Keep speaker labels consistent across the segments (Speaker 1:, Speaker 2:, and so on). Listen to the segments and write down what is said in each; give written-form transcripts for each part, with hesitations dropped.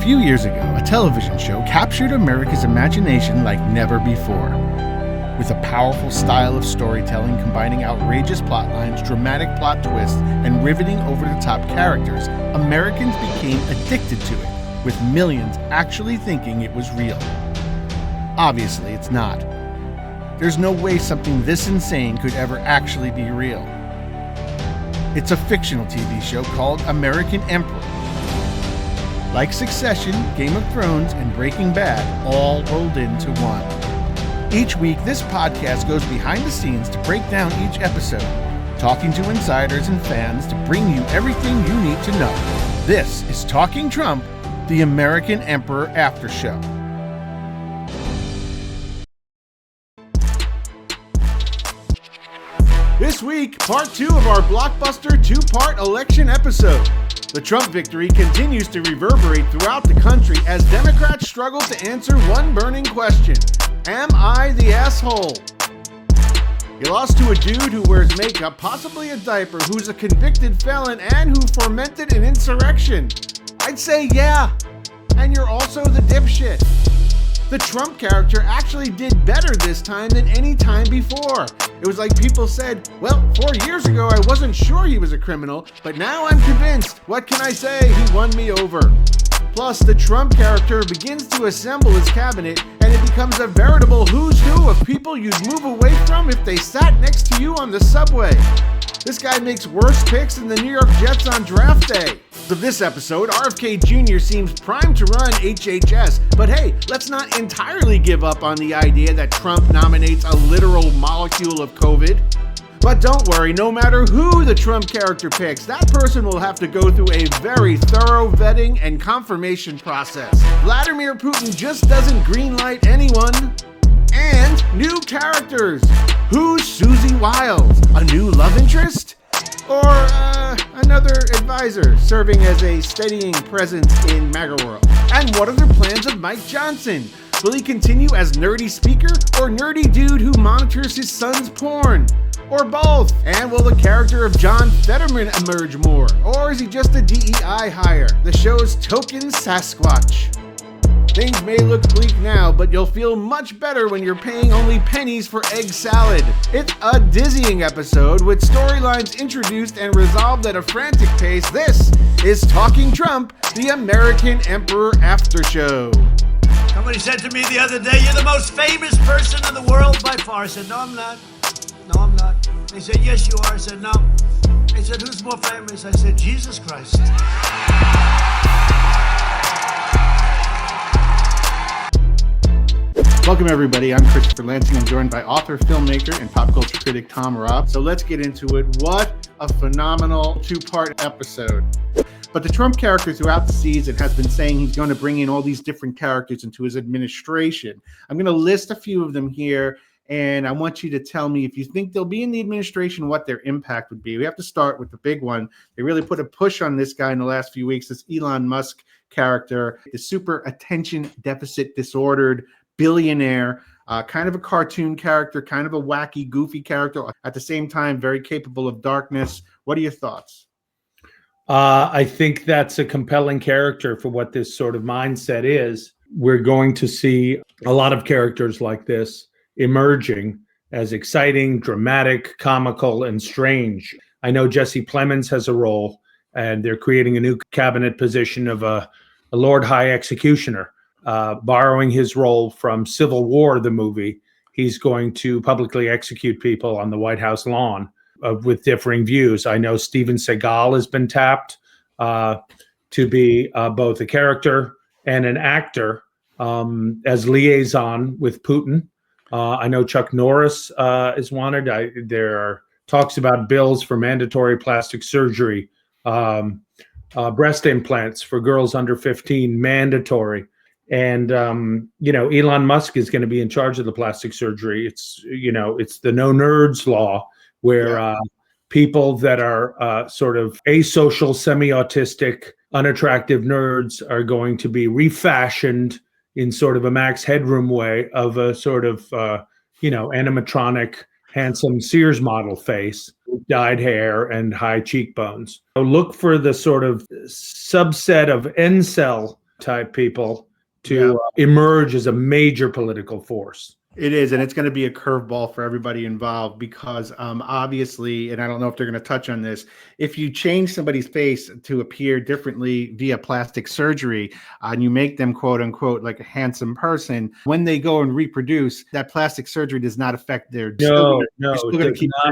Speaker 1: few years ago, a television show captured America's imagination like never before. With a powerful style of storytelling combining outrageous plot lines, dramatic plot twists, and riveting over-the-top characters, Americans became addicted to it, with millions actually thinking it was real. Obviously, it's not. There's no way something this insane could ever actually be real. It's a fictional TV show called American Emperor. Like Succession, Game of Thrones, and Breaking Bad, all rolled into one. Each week, this podcast goes behind the scenes to break down each episode, talking to insiders and fans to bring you everything you need to know. This is Talking Trump, the American Emperor Aftershow. This week, part 2 of our blockbuster 2-part election episode. The Trump victory continues to reverberate throughout the country as Democrats struggle to answer one burning question. Am I the asshole? You lost to a dude who wears makeup, possibly a diaper, who's a convicted felon, and who fomented an insurrection. I'd say yeah. And you're also the dipshit. The Trump character actually did better this time than any time before. It was like people said, well, 4 years ago I wasn't sure he was a criminal, but now I'm convinced. What can I say? He won me over. Plus, the Trump character begins to assemble his cabinet, and it becomes a veritable who's who of people you'd move away from if they sat next to you on the subway. This guy makes worse picks than the New York Jets on draft day. So this episode, RFK Jr. seems primed to run HHS, but hey, let's not entirely give up on the idea that Trump nominates a literal molecule of COVID. But don't worry, no matter who the Trump character picks, that person will have to go through a very thorough vetting and confirmation process. Vladimir Putin just doesn't greenlight anyone. And new characters. Who's Susie Wiles? A new love interest? Or another advisor serving as a steadying presence in MAGA world? And what are the plans of Mike Johnson? Will he continue as nerdy speaker or nerdy dude who monitors his son's porn? Or both? And will the character of John Fetterman emerge more? Or is he just a DEI hire, the show's token Sasquatch? Things may look bleak now, but you'll feel much better when you're paying only pennies for egg salad. It's a dizzying episode with storylines introduced and resolved at a frantic pace. This is Talking Trump, the American Emperor Aftershow.
Speaker 2: Somebody said to me the other day, you're the most famous person in the world by far. I said, no, I'm not. No, I'm not. They said, yes, you are. I said, no. They said, who's more famous? I said, Jesus Christ.
Speaker 1: Welcome everybody, I'm Christopher Lansing. I'm joined by author, filmmaker, and pop culture critic Tom Robb. So let's get into it. What a phenomenal 2-part episode. But the Trump character throughout the season has been saying he's going to bring in all these different characters into his administration. I'm going to list a few of them here, and I want you to tell me if you think they'll be in the administration, what their impact would be. We have to start with the big one. They really put a push on this guy in the last few weeks, this Elon Musk character, the super attention deficit disordered billionaire, kind of a cartoon character, kind of a wacky, goofy character, at the same time, very capable of darkness. What are your thoughts?
Speaker 3: I think that's a compelling character for what this sort of mindset is. We're going to see a lot of characters like this emerging as exciting, dramatic, comical, and strange. I know Jesse Plemons has a role, and they're creating a new cabinet position of a Lord High Executioner. Borrowing his role from Civil War, the movie, he's going to publicly execute people on the White House lawn with differing views. I know Steven Seagal has been tapped to be both a character and an actor as liaison with Putin. I know Chuck Norris is wanted. There are talks about bills for mandatory plastic surgery, breast implants for girls under 15, mandatory. And, Elon Musk is going to be in charge of the plastic surgery. It's the no nerds law where people that are sort of asocial, semi-autistic, unattractive nerds are going to be refashioned in sort of a Max Headroom way of a sort of, animatronic, handsome Sears model face, with dyed hair and high cheekbones. So look for the sort of subset of incel type people to emerge as a major political force.
Speaker 1: It is, and it's going to be a curveball for everybody involved because obviously, and I don't know if they're going to touch on this, if you change somebody's face to appear differently via plastic surgery and you make them quote unquote like a handsome person, when they go and reproduce, that plastic surgery does not affect their
Speaker 3: it does not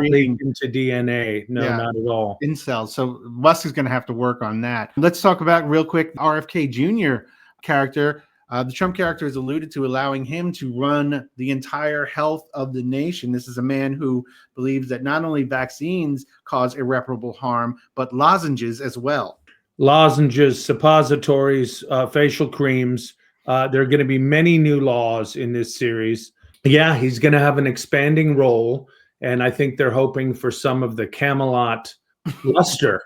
Speaker 3: leak into DNA. No, not at all.
Speaker 1: In cells. So Musk is going to have to work on that. Let's talk about real quick RFK Jr. character. The Trump character is alluded to allowing him to run the entire health of the nation. This is a man who believes that not only vaccines cause irreparable harm, but lozenges as well.
Speaker 3: Lozenges, suppositories, facial creams. There are going to be many new laws in this series. Yeah, he's going to have an expanding role. And I think they're hoping for some of the Camelot luster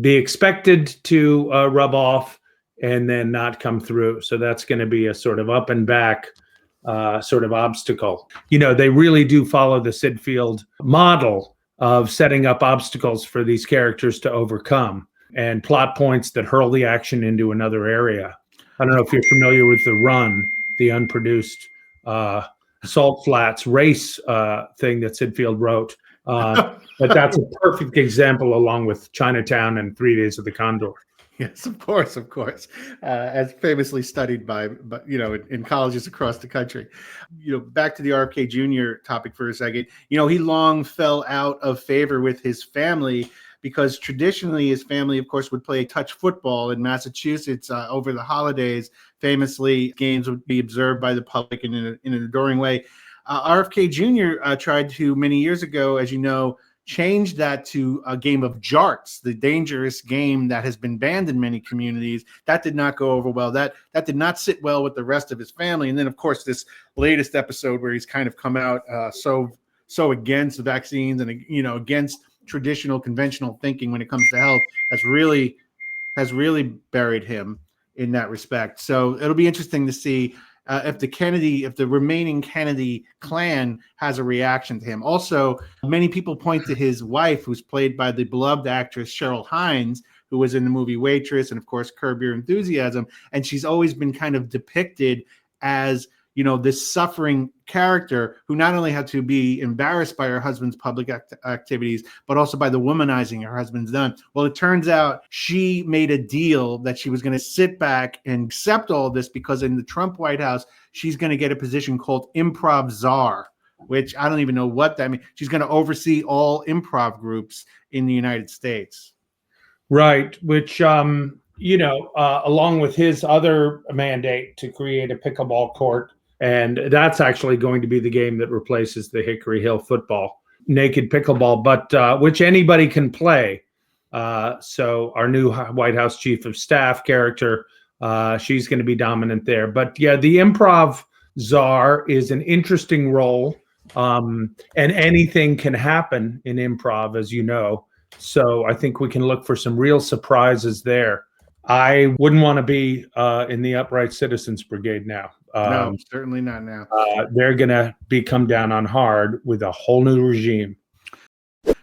Speaker 3: be expected to rub off and then not come through. So that's going to be a sort of up and back sort of obstacle. You know, they really do follow the Sid Field model of setting up obstacles for these characters to overcome and plot points that hurl the action into another area. I don't know if you're familiar with The Run, the unproduced Salt Flats race thing that Sid Field wrote. But that's a perfect example along with Chinatown and 3 Days of the Condor.
Speaker 1: Yes, of course, as famously studied by in colleges across the country. Back to the RFK Jr. topic for a second. He long fell out of favor with his family because traditionally his family, of course, would play touch football in Massachusetts over the holidays. Famously, games would be observed by the public in an adoring way. RFK Jr. Tried to, many years ago, as you know, change that to a game of jarts, the dangerous game that has been banned in many communities. That did not go over well. That did not sit well with the rest of his family. And then, of course, this latest episode where he's kind of come out so against vaccines and against traditional conventional thinking when it comes to health has really buried him in that respect. So it'll be interesting to see if the remaining Kennedy clan has a reaction to him. Also, many people point to his wife, who's played by the beloved actress Cheryl Hines, who was in the movie Waitress and, of course, Curb Your Enthusiasm. And she's always been kind of depicted as, this suffering character who not only had to be embarrassed by her husband's public activities, but also by the womanizing her husband's done. Well, it turns out she made a deal that she was going to sit back and accept all of this because in the Trump White House, she's going to get a position called improv czar, which I don't even know what that means. She's going to oversee all improv groups in the United States.
Speaker 3: Right, which, along with his other mandate to create a pickleball court, and that's actually going to be the game that replaces the Hickory Hill football, naked pickleball, but which anybody can play. So our new White House Chief of Staff character, she's going to be dominant there. But yeah, the improv czar is an interesting role, and anything can happen in improv, as you know. So I think we can look for some real surprises there. I wouldn't want to be in the Upright Citizens Brigade now.
Speaker 1: No, certainly not now.
Speaker 3: They're going to be come down on hard with a whole new regime.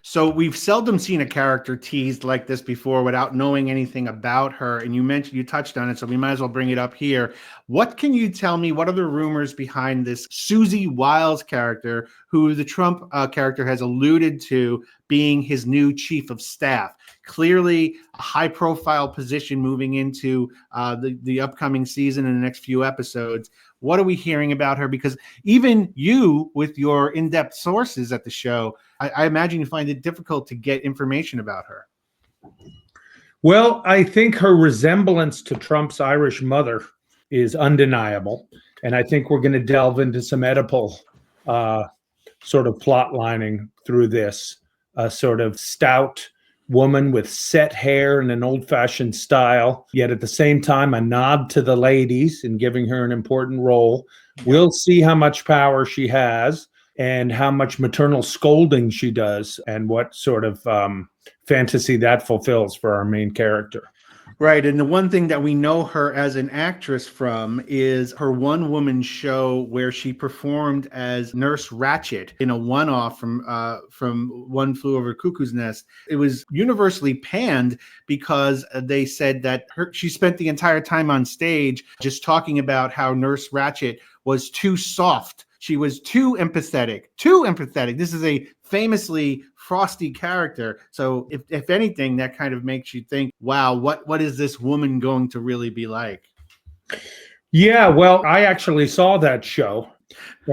Speaker 1: So we've seldom seen a character teased like this before without knowing anything about her. And you touched on it, so we might as well bring it up here. What can you tell me? What are the rumors behind this Susie Wiles character, who the Trump character has alluded to being his new chief of staff? Clearly a high-profile position moving into the upcoming season in the next few episodes. What are we hearing about her? Because even you, with your in-depth sources at the show, I imagine you find it difficult to get information about her.
Speaker 3: Well, I think her resemblance to Trump's Irish mother is undeniable. And I think we're going to delve into some Oedipal sort of plot lining through this. A sort of stout woman with set hair and an old-fashioned style, yet at the same time a nod to the ladies in giving her an important role. We'll see how much power she has and how much maternal scolding she does and what sort of fantasy that fulfills for our main character.
Speaker 1: Right. And the one thing that we know her as an actress from is her one-woman show where she performed as Nurse Ratched in a one-off from One Flew Over Cuckoo's Nest. It was universally panned because they said that she spent the entire time on stage just talking about how Nurse Ratched was too soft. She was too empathetic, too empathetic. This is a famously frosty character. So if anything, that kind of makes you think, wow, what is this woman going to really be like?
Speaker 3: Yeah, well, I actually saw that show,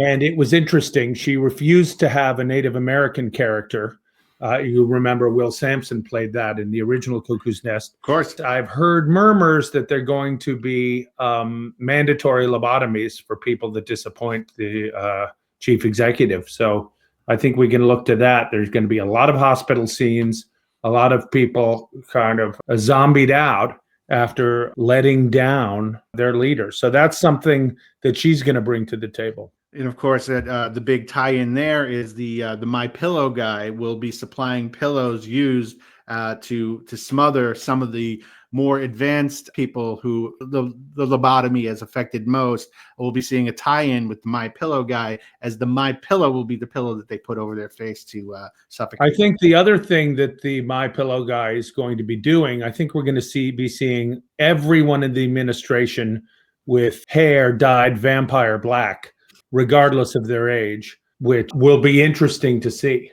Speaker 3: and it was interesting. She refused to have a Native American character. You remember Will Sampson played that in the original Cuckoo's Nest.
Speaker 1: Of course.
Speaker 3: I've heard murmurs that they're going to be mandatory lobotomies for people that disappoint the chief executive. So I think we can look to that. There's going to be a lot of hospital scenes, a lot of people kind of zombied out after letting down their leader. So that's something that she's going to bring to the table.
Speaker 1: And of course, the big tie-in there is the My Pillow guy will be supplying pillows used to smother some of the more advanced people who the lobotomy has affected most. We'll be seeing a tie-in with the My Pillow guy, as the My Pillow will be the pillow that they put over their face to suffocate.
Speaker 3: I think the other thing that the My Pillow guy is going to be doing, I think we're going to be seeing everyone in the administration with hair dyed vampire black, regardless of their age, which will be interesting to see.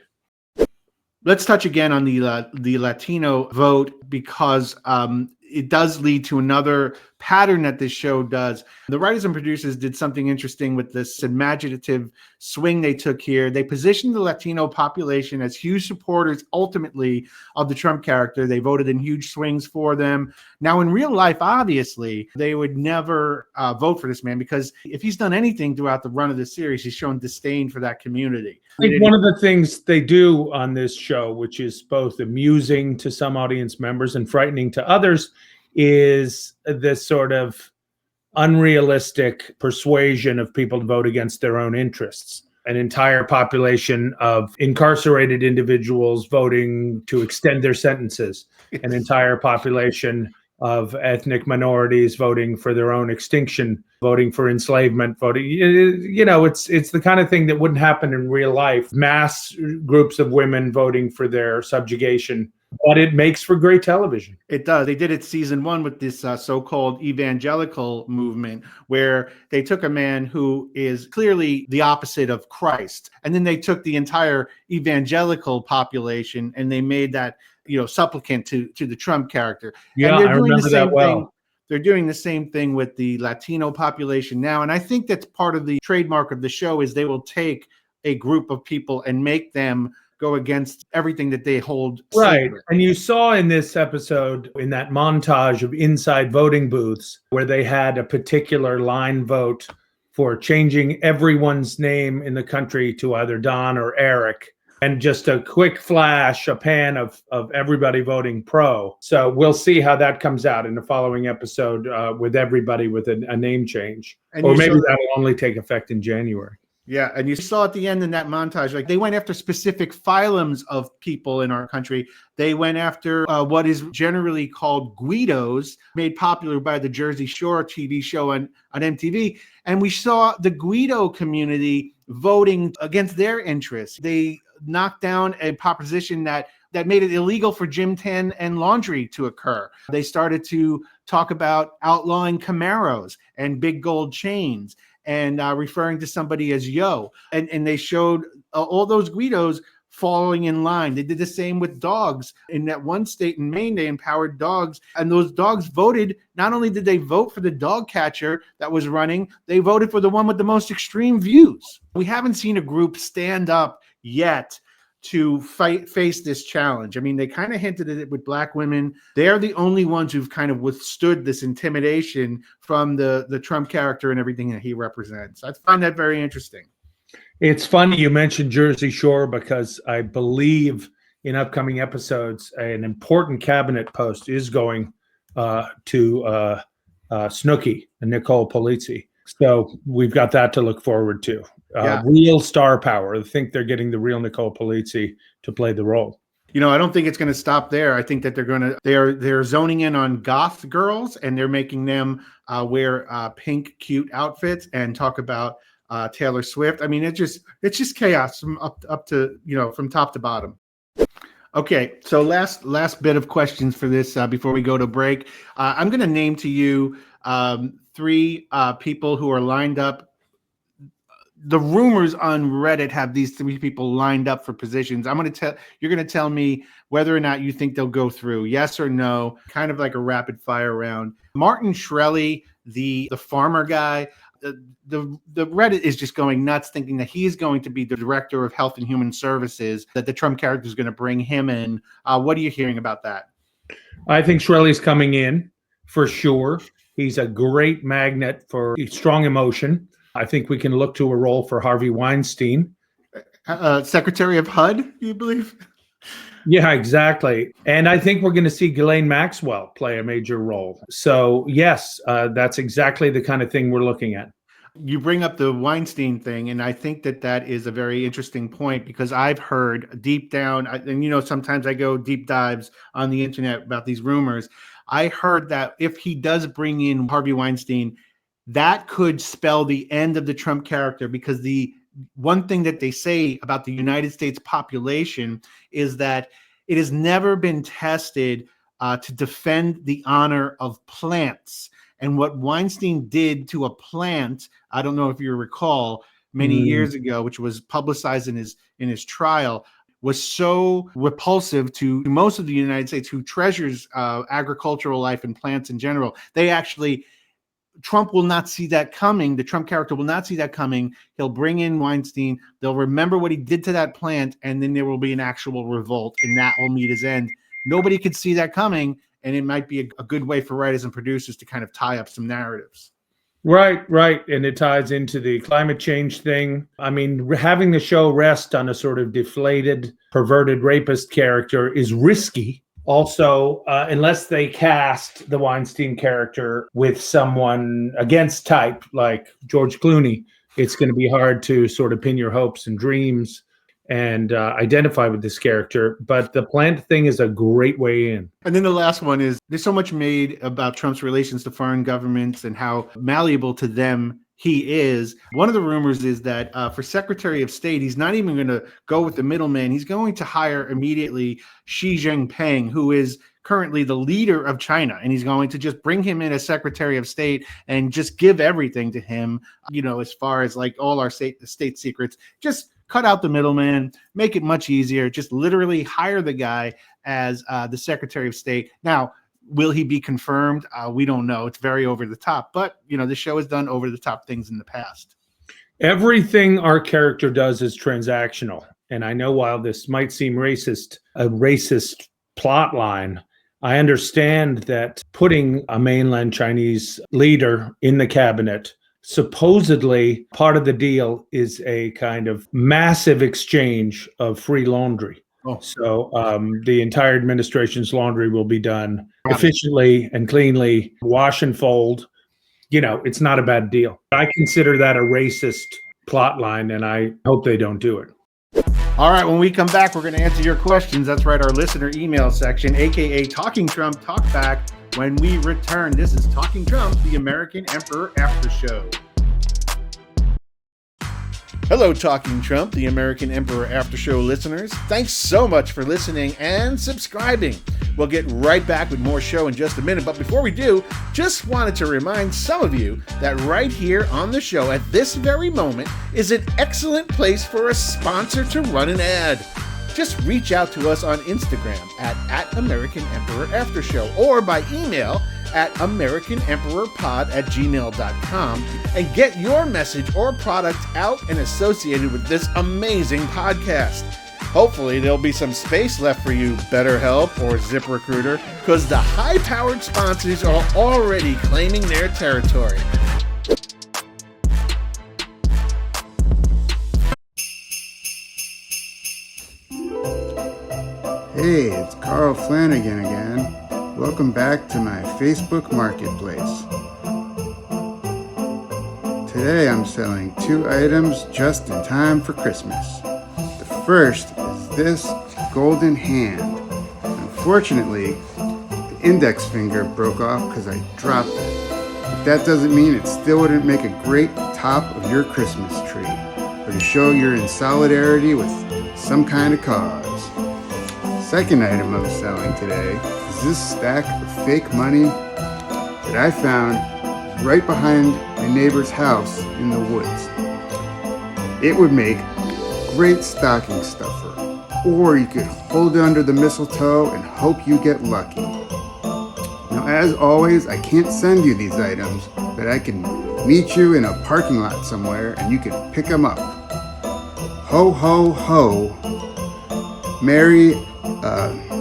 Speaker 1: Let's touch again on the Latino vote, because it does lead to another pattern that this show does. The writers and producers did something interesting with this imaginative swing they took here. They positioned the Latino population as huge supporters, ultimately, of the Trump character. They voted in huge swings for them. Now, in real life, obviously, they would never vote for this man, because if he's done anything throughout the run of the series, he's shown disdain for that community.
Speaker 3: I think one of the things they do on this show, which is both amusing to some audience members and frightening to others, is this sort of unrealistic persuasion of people to vote against their own interests. An entire population of incarcerated individuals voting to extend their sentences, an entire population of ethnic minorities voting for their own extinction, voting for enslavement, voting, it's the kind of thing that wouldn't happen in real life. Mass groups of women voting for their subjugation, but it makes for great television.
Speaker 1: It does. They did it season 1 with this so-called evangelical movement, where they took a man who is clearly the opposite of Christ, and then they took the entire evangelical population and they made that supplicant to the Trump character.
Speaker 3: Yeah,
Speaker 1: and
Speaker 3: I remember that well.
Speaker 1: They're doing the same thing with the Latino population now. And I think that's part of the trademark of the show, is they will take a group of people and make them go against everything that they hold
Speaker 3: right.
Speaker 1: sacred.
Speaker 3: And you saw in this episode, in that montage of inside voting booths, where they had a particular line vote for changing everyone's name in the country to either Don or Eric. And just a quick flash, a pan of everybody voting pro. So we'll see how that comes out in the following episode with everybody with a name change.
Speaker 1: And
Speaker 3: or maybe that'll only take effect in January.
Speaker 1: Yeah, and you saw at the end in that montage, like, they went after specific phylums of people in our country. They went after what is generally called Guidos, made popular by the Jersey Shore TV show on MTV. And we saw the Guido community voting against their interests. They knocked down a proposition that made it illegal for gym tan and laundry to occur. They started to talk about outlawing Camaros and big gold chains, and referring to somebody as yo. And they showed all those Guidos falling in line. They did the same with dogs. In that one state in Maine, they empowered dogs, and those dogs voted. Not only did they vote for the dog catcher that was running, they voted for the one with the most extreme views. We haven't seen a group stand up yet to face this challenge. I mean, they kind of hinted at it with black women. They're the only ones who've kind of withstood this intimidation from the Trump character and everything that he represents. I find that very interesting.
Speaker 3: It's funny you mentioned Jersey Shore, because I believe in upcoming episodes, an important cabinet post is going to Snooki and Nicole Polizzi. So we've got that to look forward to. Real star power. I think they're getting the real Nicole Polizzi to play the role.
Speaker 1: I don't think it's going to stop there. I think that they're zoning in on goth girls, and they're making them wear pink, cute outfits and talk about Taylor Swift. I mean, it's just chaos from up to from top to bottom. Okay, so last bit of questions for this before we go to break. I'm going to name to you 3 people who are lined up. The rumors on Reddit have these 3 people lined up for positions. You're going to tell me whether or not you think they'll go through, yes or no, kind of like a rapid fire round. Martin Shkreli, the farmer guy, the Reddit is just going nuts thinking that he's going to be the director of Health and Human Services, that the Trump character is going to bring him in. What are you hearing about that?
Speaker 3: I think Shkreli's coming in for sure. He's a great magnet for strong emotion. I think we can look to a role for Harvey Weinstein.
Speaker 1: Secretary of HUD, you believe?
Speaker 3: Yeah, exactly. And I think we're going to see Ghislaine Maxwell play a major role. So, yes, that's exactly the kind of thing we're looking at.
Speaker 1: You bring up the Weinstein thing, and I think that is a very interesting point, because I've heard deep down, and sometimes I go deep dives on the internet about these rumors. I heard that if he does bring in Harvey Weinstein, that could spell the end of the Trump character, because the one thing that they say about the United States population is that it has never been tested to defend the honor of plants. And what Weinstein did to a plant, I don't know if you recall, many years ago, which was publicized in his trial, was so repulsive to most of the United States, who treasures agricultural life and plants in general. Trump will not see that coming. The Trump character will not see that coming. He'll bring in Weinstein. They'll remember what he did to that plant, and then there will be an actual revolt, and that will meet his end. Nobody could see that coming, and it might be a good way for writers and producers to kind of tie up some narratives.
Speaker 3: Right. And it ties into the climate change thing. I mean, having the show rest on a sort of deflated, perverted rapist character is risky. Also, unless they cast the Weinstein character with someone against type like George Clooney, it's going to be hard to sort of pin your hopes and dreams and identify with this character. But the plant thing is a great way in.
Speaker 1: And then the last one is, there's so much made about Trump's relations to foreign governments and how malleable to them he is. One of the rumors is that for Secretary of State, he's not even going to go with the middleman. He's going to hire immediately Xi Jinping, who is currently the leader of China, and he's going to just bring him in as Secretary of State and just give everything to him, as far as like all our state secrets. Just cut out the middleman, make it much easier. Just literally hire the guy as the Secretary of State. Now, will he be confirmed? We don't know. It's very over the top. But, the show has done over the top things in the past.
Speaker 3: Everything our character does is transactional. And I know while this might seem a racist plot line, I understand that putting a mainland Chinese leader in the cabinet, supposedly part of the deal is a kind of massive exchange of free laundry. Oh. So the entire administration's laundry will be done efficiently and cleanly, wash and fold. It's not a bad deal. I consider that a racist plot line, and I hope they don't do it.
Speaker 1: All right, when we come back, we're going to answer your questions. That's right, our listener email section, aka Talking Trump Talk Back. When we return, this is Talking Trump, the American Emperor After Show. Hello, Talking Trump, the American Emperor After Show listeners. Thanks so much for listening and subscribing. We'll get right back with more show in just a minute. But before we do, just wanted to remind some of you that right here on the show at this very moment is an excellent place for a sponsor to run an ad. Just reach out to us on Instagram at American Emperor After Show, or by email at AmericanEmperorPod@gmail.com and get your message or product out and associated with this amazing podcast. Hopefully there'll be some space left for you, BetterHelp or ZipRecruiter, because the high-powered sponsors are already claiming their territory.
Speaker 4: Hey, it's Carl Flanagan again. Welcome back to my Facebook Marketplace. Today I'm selling 2 items just in time for Christmas. The first is this golden hand. Unfortunately, the index finger broke off because I dropped it. But that doesn't mean it still wouldn't make a great top of your Christmas tree, or to show you're in solidarity with some kind of cause. Second item I'm selling today is this stack of fake money that I found right behind my neighbor's house in the woods. It would make a great stocking stuffer, or you could hold it under the mistletoe and hope you get lucky. Now, as always, I can't send you these items, but I can meet you in a parking lot somewhere and you can pick them up. Ho, ho, ho. Merry,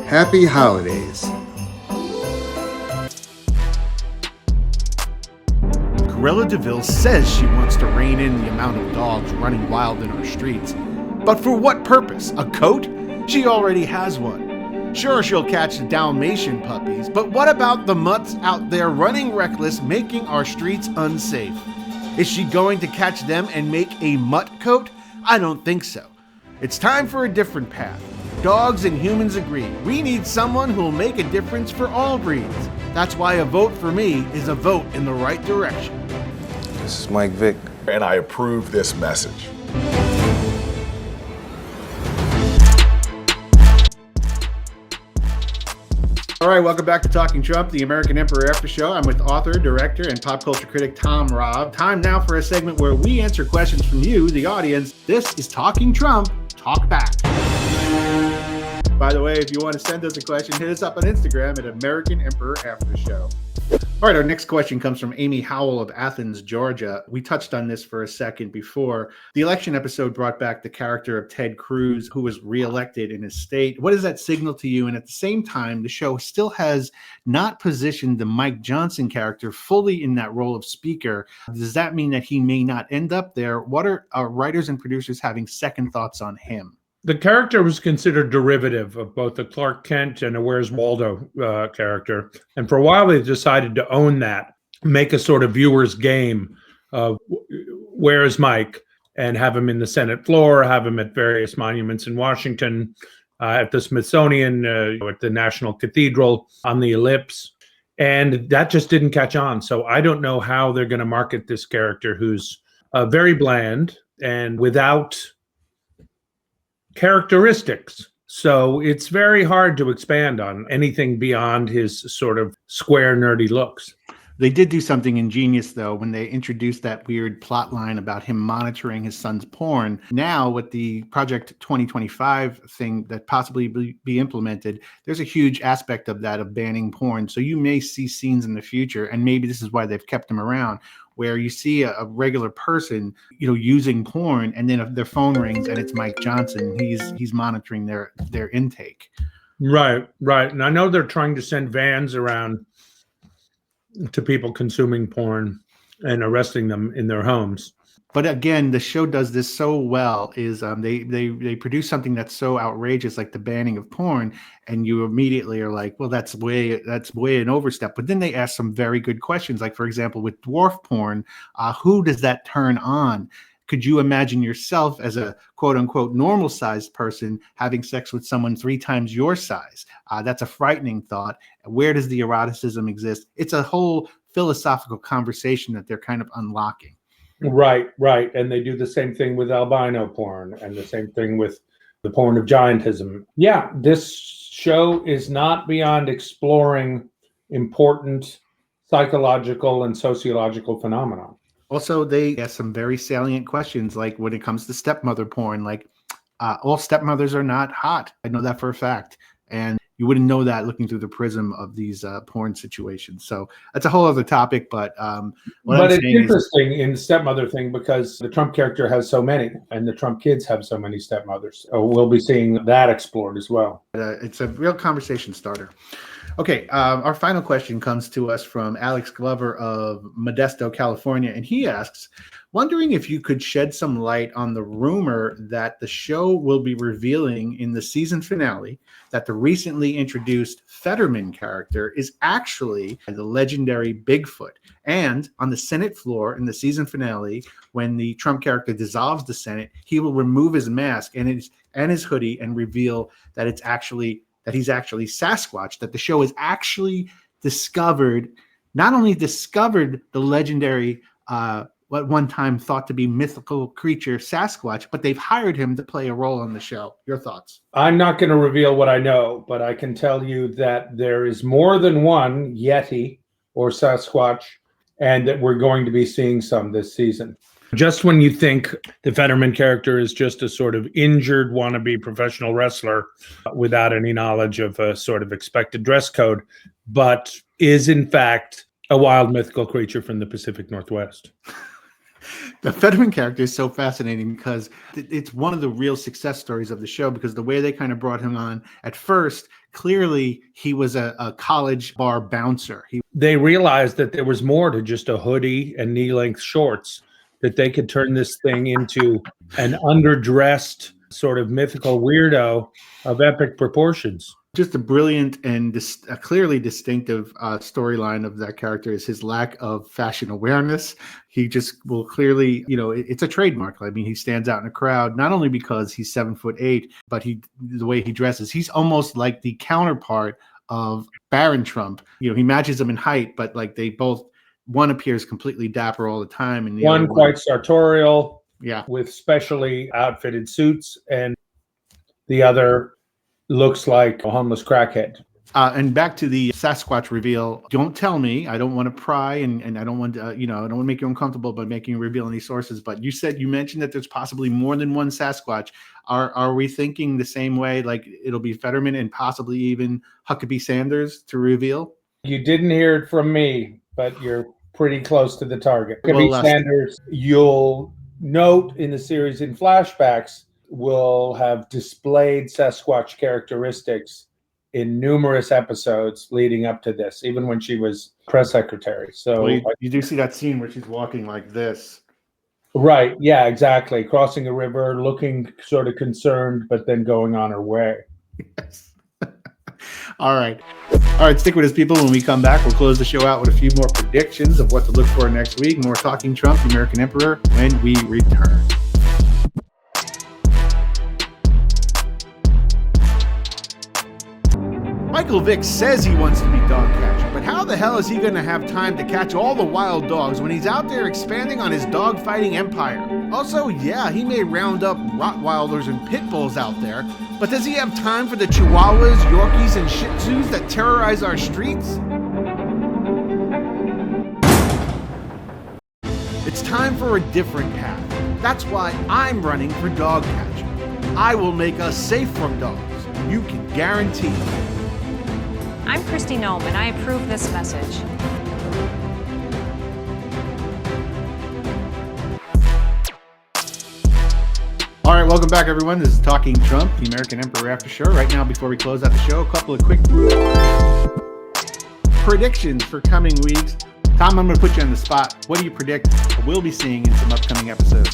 Speaker 4: happy holidays.
Speaker 1: Cruella de Vil says she wants to rein in the amount of dogs running wild in our streets. But for what purpose? A coat? She already has one. Sure, she'll catch the Dalmatian puppies, but what about the mutts out there running reckless, making our streets unsafe? Is she going to catch them and make a mutt coat? I don't think so. It's time for a different path. Dogs and humans agree. We need someone who'll make a difference for all breeds. That's why a vote for me is a vote in the right direction.
Speaker 5: This is Mike Vick.
Speaker 6: And I approve this message.
Speaker 1: All right, welcome back to Talking Trump, the American Emperor Aftershow. I'm with author, director, and pop culture critic Tom Robb. Time now for a segment where we answer questions from you, the audience. This is Talking Trump, Talk Back. By the way, if you want to send us a question, hit us up on Instagram at American Emperor Aftershow. All right, our next question comes from Amy Howell of Athens, Georgia. We touched on this for a second before. The election episode brought back the character of Ted Cruz, who was reelected in his state. What does that signal to you? And at the same time, the show still has not positioned the Mike Johnson character fully in that role of speaker. Does that mean that he may not end up there? What are our writers and producers having second thoughts on him?
Speaker 3: The character was considered derivative of both the Clark Kent and a Where's Waldo character. And for a while, they decided to own that, make a sort of viewer's game of where is Mike, and have him in the Senate floor, have him at various monuments in Washington, at the Smithsonian, at the National Cathedral, on the Ellipse. And that just didn't catch on. So I don't know how they're going to market this character who's very bland and without characteristics. So it's very hard to expand on anything beyond his sort of square, nerdy looks.
Speaker 1: They did do something ingenious, though, when they introduced that weird plot line about him monitoring his son's porn. Now, with the Project 2025 thing that possibly be implemented, there's a huge aspect of that of banning porn. So you may see scenes in the future, and maybe this is why they've kept him around, where you see a regular person, using porn, and then if their phone rings and it's Mike Johnson, he's monitoring their intake.
Speaker 3: Right. And I know they're trying to send vans around to people consuming porn and arresting them in their homes.
Speaker 1: But again, the show does this so well is they produce something that's so outrageous, like the banning of porn, and you immediately are like, well, that's way an overstep. But then they ask some very good questions, like, for example, with dwarf porn, who does that turn on? Could you imagine yourself as a quote unquote normal sized person having sex with someone 3 times your size? That's a frightening thought. Where does the eroticism exist? It's a whole philosophical conversation that they're kind of unlocking.
Speaker 3: Right. And they do the same thing with albino porn and the same thing with the porn of giantism. Yeah, this show is not beyond exploring important psychological and sociological phenomena.
Speaker 1: Also, they ask some very salient questions, like when it comes to stepmother porn, like all stepmothers are not hot. I know that for a fact. And you wouldn't know that looking through the prism of these porn situations. So that's a whole other topic. But
Speaker 3: it's interesting in the stepmother thing because the Trump character has so many, and the Trump kids have so many stepmothers. So we'll be seeing that explored as well.
Speaker 1: It's a real conversation starter. Okay, our final question comes to us from Alex Glover of Modesto, California, and he asks, wondering if you could shed some light on the rumor that the show will be revealing in the season finale that the recently introduced Fetterman character is actually the legendary Bigfoot. And on the Senate floor in the season finale, when the Trump character dissolves the Senate, he will remove his mask and his hoodie and reveal that he's actually Sasquatch, that the show has actually not only discovered the legendary, what one time thought to be mythical creature Sasquatch, but they've hired him to play a role on the show. Your thoughts?
Speaker 3: I'm not going to reveal what I know, but I can tell you that there is more than one Yeti or Sasquatch, and that we're going to be seeing some this season. Just when you think the Fetterman character is just a sort of injured wannabe professional wrestler without any knowledge of a sort of expected dress code, but is in fact a wild mythical creature from the Pacific Northwest.
Speaker 1: The Fetterman character is so fascinating because it's one of the real success stories of the show, because the way they kind of brought him on at first, clearly he was a college bar bouncer.
Speaker 3: They realized that there was more to just a hoodie and knee-length shorts, that they could turn this thing into an underdressed sort of mythical weirdo of epic proportions.
Speaker 1: Just a brilliant and a clearly distinctive storyline of that character is his lack of fashion awareness. He just will clearly, it's a trademark. I mean, he stands out in a crowd, not only because he's 7'8", but the way he dresses. He's almost like the counterpart of Baron Trump. He matches him in height, but like they both, one appears completely dapper all the time, and the
Speaker 3: one
Speaker 1: other
Speaker 3: quite sartorial,
Speaker 1: yeah,
Speaker 3: with specially outfitted suits, and the other looks like a homeless crackhead.
Speaker 1: And back to the Sasquatch reveal. Don't tell me. I don't want to pry, and I don't want to, I don't want to make you uncomfortable by making you reveal any sources. But you mentioned that there's possibly more than one Sasquatch. Are we thinking the same way? Like it'll be Fetterman and possibly even Huckabee Sanders to reveal?
Speaker 3: You didn't hear it from me, but you're pretty close to the target.
Speaker 1: Well,
Speaker 3: Huckabee Sanders, you'll note in the series in flashbacks, will have displayed Sasquatch characteristics in numerous episodes leading up to this, even when she was press secretary. So
Speaker 1: you do see that scene where she's walking like this.
Speaker 3: Right. Yeah, exactly. Crossing a river, looking sort of concerned, but then going on her way.
Speaker 1: Yes. All right. Stick with us, people. When we come back, we'll close the show out with a few more predictions of what to look for next week. More Talking Trump, the American Emperor, when we return. Michael Vick says he wants to be dog catcher, but how the hell is he going to have time to catch all the wild dogs when he's out there expanding on his dog fighting empire? Also, yeah, he may round up Rottweilers and Pit Bulls out there, but does he have time for the Chihuahuas, Yorkies, and Shih Tzus that terrorize our streets? It's time for a different path. That's why I'm running for dog catcher. I will us safe from dogs. You can guarantee it.
Speaker 7: I'm Kristi Noem, and I approve this message.
Speaker 1: All right, welcome back, everyone. This is Talking Trump, the American Emperor Aftershow. Right now, before we close out the show, a couple of quick predictions for coming weeks. Tom, I'm going to put you on the spot. What do you predict we'll be seeing in some upcoming episodes?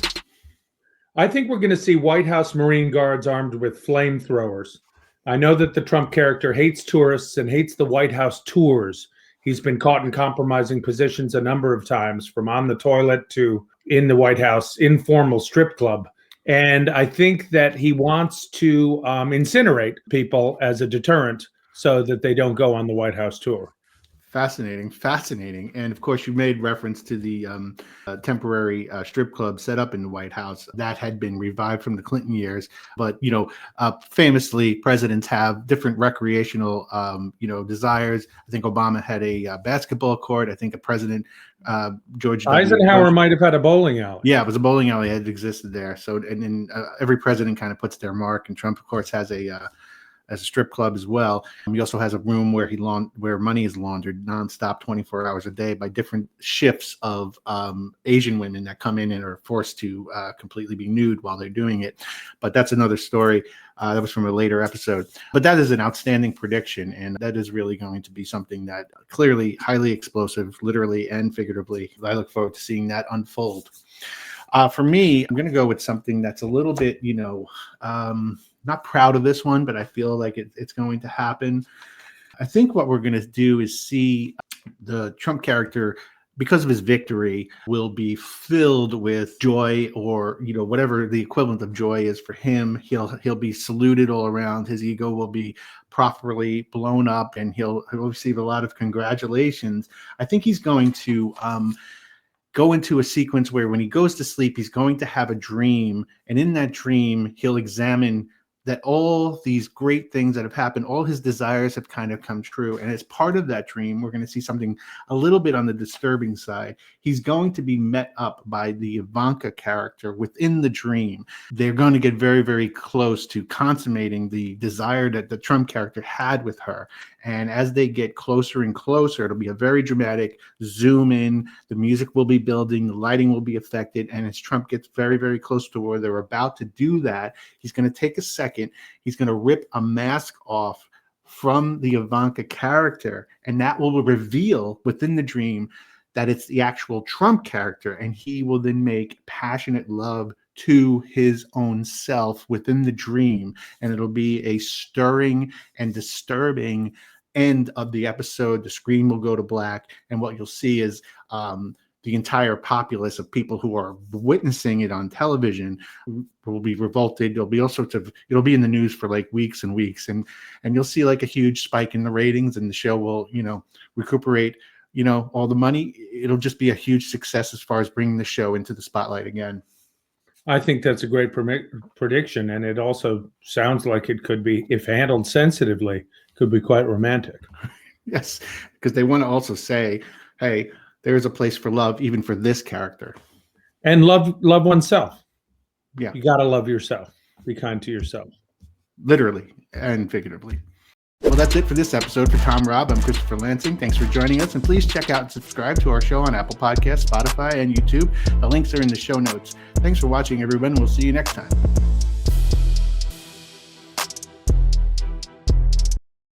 Speaker 3: I think we're going to see White House Marine Guards armed with flamethrowers. I know that the Trump character hates tourists and hates the White House tours. He's been caught in compromising positions a number of times, from on the toilet to in the White House informal strip club. And I think that he wants to incinerate people as a deterrent so that they don't go on the White House tour.
Speaker 1: Fascinating. And of course, you made reference to the temporary strip club set up in the White House that had been revived from the Clinton years. But, famously, presidents have different recreational, desires. I think Obama had a basketball court. I think a president, George
Speaker 3: Eisenhower might have had a bowling alley.
Speaker 1: Yeah, it was a bowling alley that existed there. So, and then every president kind of puts their mark. And Trump, of course, has a as a strip club as well. He also has a room where where money is laundered nonstop 24 hours a day by different shifts of Asian women that come in and are forced to completely be nude while they're doing it. But that's another story. That was from a later episode. But that is an outstanding prediction, and that is really going to be something that clearly highly explosive, literally and figuratively. I look forward to seeing that unfold. For me, I'm going to go with something that's a little bit, not proud of this one, but I feel like it's going to happen. I think what we're going to do is see the Trump character, because of his victory, will be filled with joy, or whatever the equivalent of joy is for him. He'll be saluted all around. His ego will be properly blown up, and he'll receive a lot of congratulations. I think he's going to go into a sequence where when he goes to sleep, he's going to have a dream, and in that dream, he'll examine that all these great things that have happened, all his desires have kind of come true. And as part of that dream, we're going to see something a little bit on the disturbing side. He's going to be met up by the Ivanka character within the dream. They're going to get very, very close to consummating the desire that the Trump character had with her. And as they get closer and closer, it'll be a very dramatic zoom in. The music will be building, the lighting will be affected. And as Trump gets very, very close to where they're about to do that, he's going to take a second. He's going to rip a mask off from the Ivanka character, and that will reveal within the dream that it's the actual Trump character. And he will then make passionate love to his own self within the dream. And it'll be a stirring and disturbing end of the episode. The screen will go to black, and what you'll see is the entire populace of people who are witnessing it on television will be revolted. There'll be all sorts of, it'll be in the news for like weeks and weeks, and you'll see like a huge spike in the ratings, and the show will, recuperate, all the money. It'll just be a huge success as far as bringing the show into the spotlight again.
Speaker 3: I think that's a great prediction, and it also sounds like it could be, if handled sensitively, could be quite romantic.
Speaker 1: Yes, because they want to also say, hey, there is a place for love, even for this character.
Speaker 3: And love oneself.
Speaker 1: Yeah.
Speaker 3: You got to love yourself. Be kind to yourself.
Speaker 1: Literally and figuratively. Well, that's it for this episode. For Tom Robb, I'm Christopher Lansing. Thanks for joining us. And please check out and subscribe to our show on Apple Podcasts, Spotify, and YouTube. The links are in the show notes. Thanks for watching, everyone. We'll see you next time.